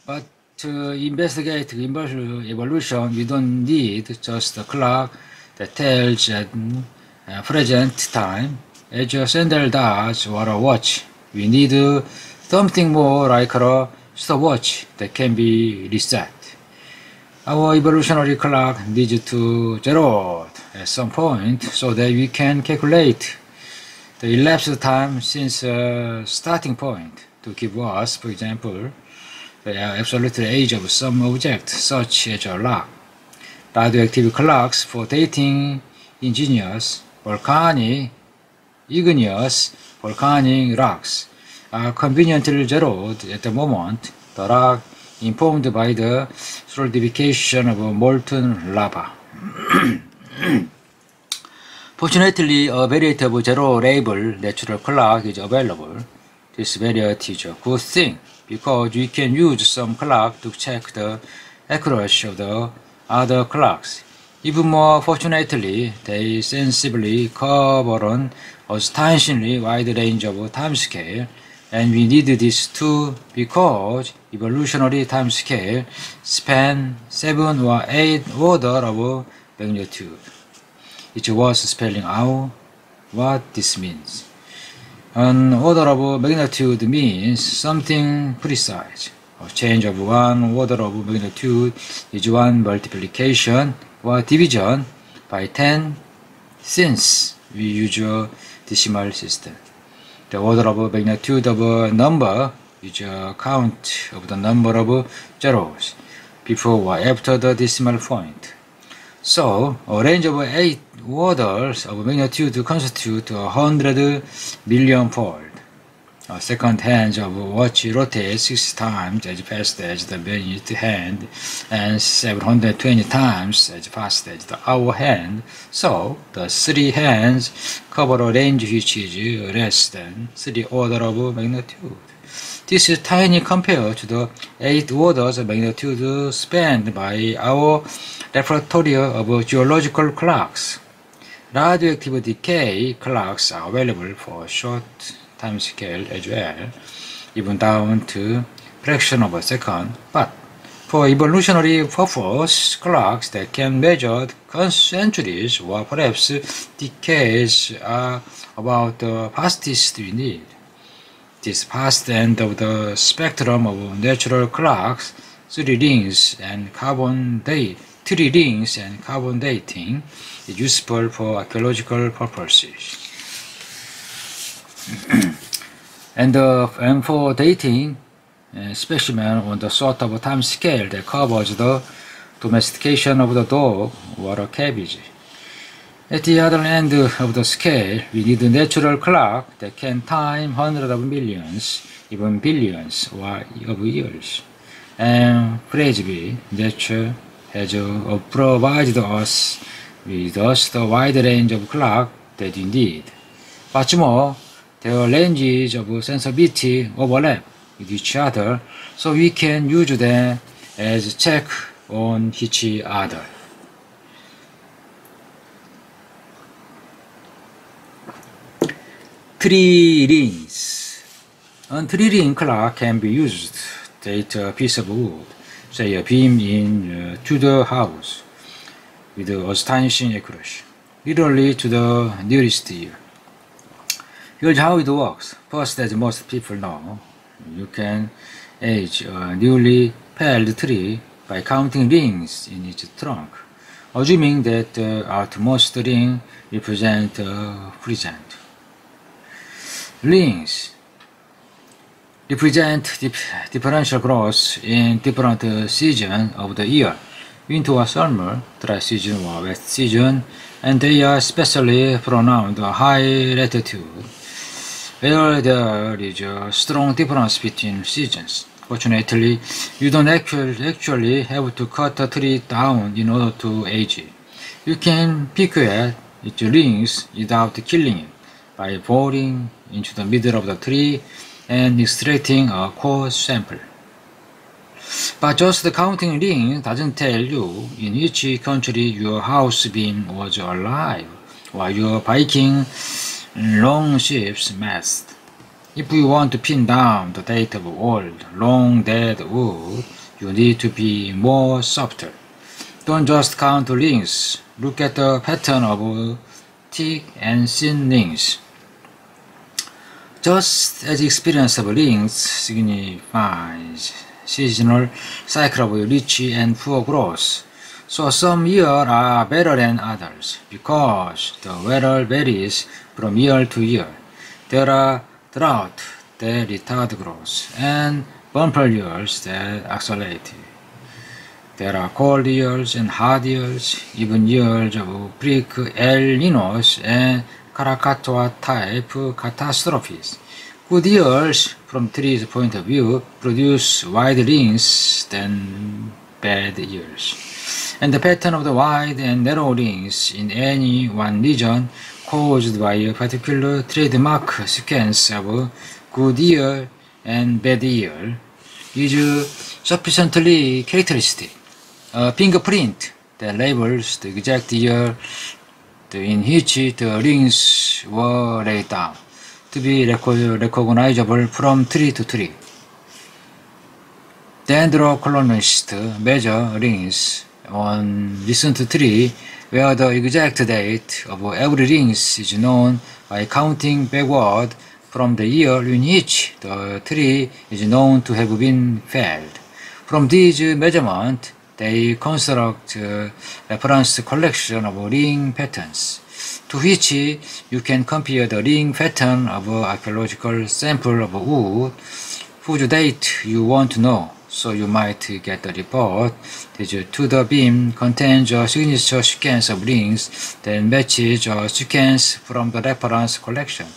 But to investigate evolution, we don't need just a clock that tells at present time, as a sandal does or a watch. We need something more like a stopwatch that can be reset. Our evolutionary clock needs to zero at some point so that we can calculate the elapsed time since a starting point to give us, for example, the absolute age of some object, such as a rock. Radioactive clocks for dating igneous volcanic rocks are conveniently zeroed at the moment the rock informed by the solidification of molten lava. Fortunately, a variety of zero-label natural clock is available. This variety is a good thing because we can use some clock to check the accuracy of the other clocks. Even more fortunately, they sensibly cover an astonishingly wide range of timescale, and we need this too because evolutionary timescale span 7 or 8 order of magnitude. It's worth spelling out what this means. An order of magnitude means something precise. A change of 1 order of magnitude is 1 multiplication or division by 10 since we use a decimal system. The order of magnitude of a number is a count of the number of zeros before or after the decimal point. So, a range of 8 orders of magnitude constitute 100 million-fold. A second hand of a watch rotates 6 times as fast as the minute hand and 720 times as fast as the hour hand, so the 3 hands cover a range which is less than 3 orders of magnitude. This is tiny compared to the 8 orders of magnitude spanned by our repertoire of geological clocks. Radioactive decay clocks are available for short timescale as well, even down to fraction of a second, but for evolutionary purpose, clocks that can measure centuries or perhaps decades are about the fastest we need. This fast end of the spectrum of natural clocks, three rings and carbon dating, is useful for archaeological purposes. and for dating specimen on the sort of time scale that covers the domestication of the dog or a cabbage. At the other end of the scale, we need a natural clock that can time hundreds of millions, even billions of years. And praise be, nature has provided us with the wide range of clock that we need. What's more, their ranges of sensibility overlap with each other, so we can use them as check on each other. Three rings. A three-ring clock can be used to date a piece of wood, say a beam in Tudor house, with astonishing accuracy, literally to the nearest year. Here's how it works. First, as most people know, you can age a newly felled tree by counting rings in its trunk, assuming that the outermost ring represents the present. Rings represent differential growth in different seasons of the year, winter or summer, dry season or wet season, and they are especially pronounced at high latitude, where there is a strong difference between seasons. Fortunately, you don't actually have to cut a tree down in order to age it. You can pick at its rings without killing it by boring into the middle of the tree and extracting a core sample. But just counting rings doesn't tell you in which country your house beam was alive or your Viking long ship's mast. If you want to pin down the date of old, long dead wood, you need to be more subtle. Don't just count the rings. Look at the pattern of thick and thin rings. Just as experience of rings signifies seasonal cycle of rich and poor growth, so some years are better than others because the weather varies from year to year. There are drought that retard growth and bumper years that accelerate. There are cold years and hot years, even years of freak El Ninos and Krakatoa type catastrophes. Good years, from trees' point of view, produce wide rings than bad years. And the pattern of the wide and narrow rings in any one region caused by a particular trademark sequence of good year and bad year is sufficiently characteristic. A fingerprint that labels the exact year in which the rings were laid down to be recognizable from tree to tree. Dendrocolonists measure rings on recent tree where the exact date of every ring is known by counting backward from the year in which the tree is known to have been felled. From these measurements, they construct a reference collection of ring patterns, to which you can compare the ring pattern of an archaeological sample of wood whose date you want to know. So you might get a report that to the beam contains a signature sequence of rings that matches a sequence from the reference collection,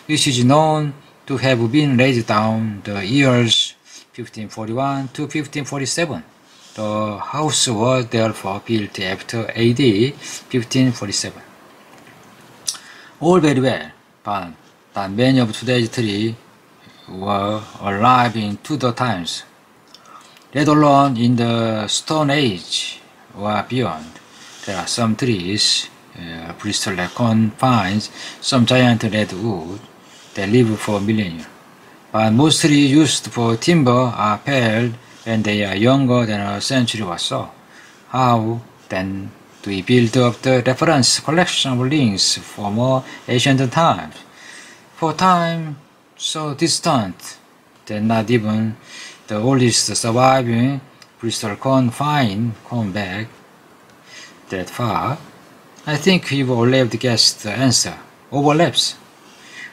which is known to have been laid down the years 1541 to 1547. The house was therefore built after AD 1547. All very well, but many of today's trees were alive in Tudor times, let alone in the Stone Age or beyond. There are some trees, Bristol acorn pines, some giant redwood, that live for millennia. But most trees used for timber are felled when they are younger than a century or so. How, then, do we build up the reference collection of rings for more ancient times? For time so distant that not even the oldest surviving Bristol corn vine come back that far? I think you've already guessed the answer. Overlaps.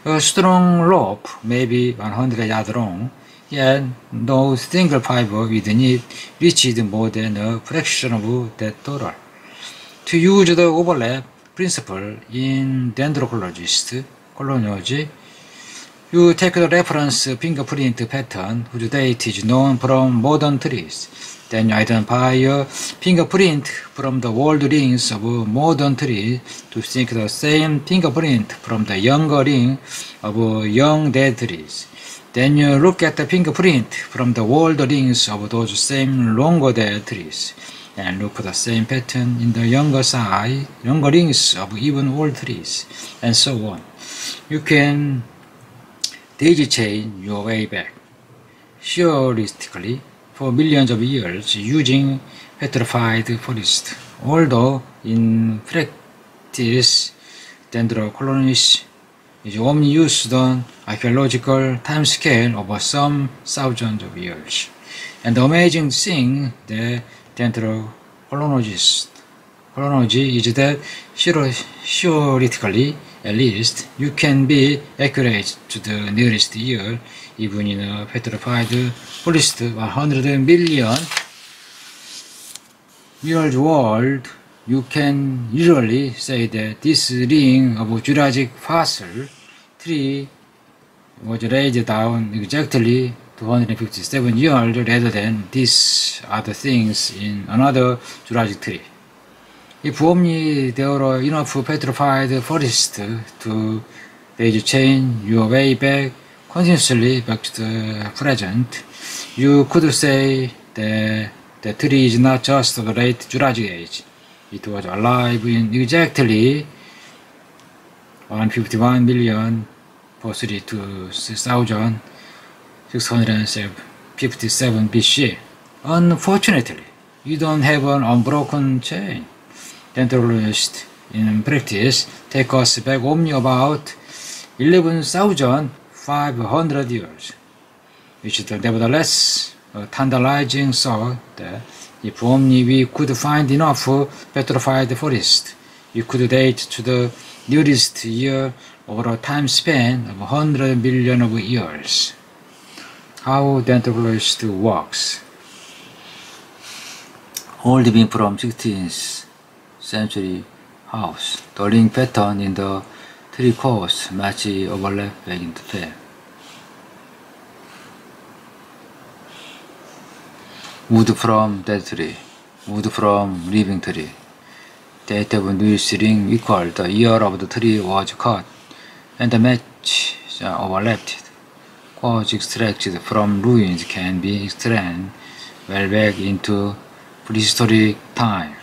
A strong rope, maybe 100 yards long, yet no single fiber within it reached more than a fraction of that total. To use the overlap principle in dendrochronology, you take the reference fingerprint pattern whose date is known from modern trees. Then you identify a fingerprint from the old rings of modern trees to sync the same fingerprint from the younger ring of young dead trees. Then you look at the fingerprint from the old rings of those same longer dead trees, and look for the same pattern in the younger rings of even old trees, and so on. You can daisy chain your way back, surrealistically, for millions of years using petrified forest. Although in practice, dendrocolonies is only used on archaeological timescale over some thousands of years. And the amazing thing that dendrochronology is that theoretically, at least, you can be accurate to the nearest year, even in a petrified forest 100 million years old. You can usually say that this ring of Jurassic fossil tree was laid down exactly 257 years rather than these other things in another Jurassic tree. If only there were enough petrified forest to daisy chain your way back continuously back to the present, you could say that the tree is not just of the late Jurassic age. It was alive in exactly 151 million 432 to 6657 BC. Unfortunately, you don't have an unbroken chain. Dendrologists in practice take us back only about 11,500 years, which is nevertheless a tantalizing thought that if only we could find enough petrified forest, we could date to the nearest year over a time span of 100 million of years. How dendrologist works. Old living from 16th century house. The ring pattern in the tree course match overlap back into fair. Wood from dead tree. Wood from living tree. Date of newest ring equal the year of the tree was cut, and the match overlapped. Quartz extracted from ruins can be extended well back into prehistoric time.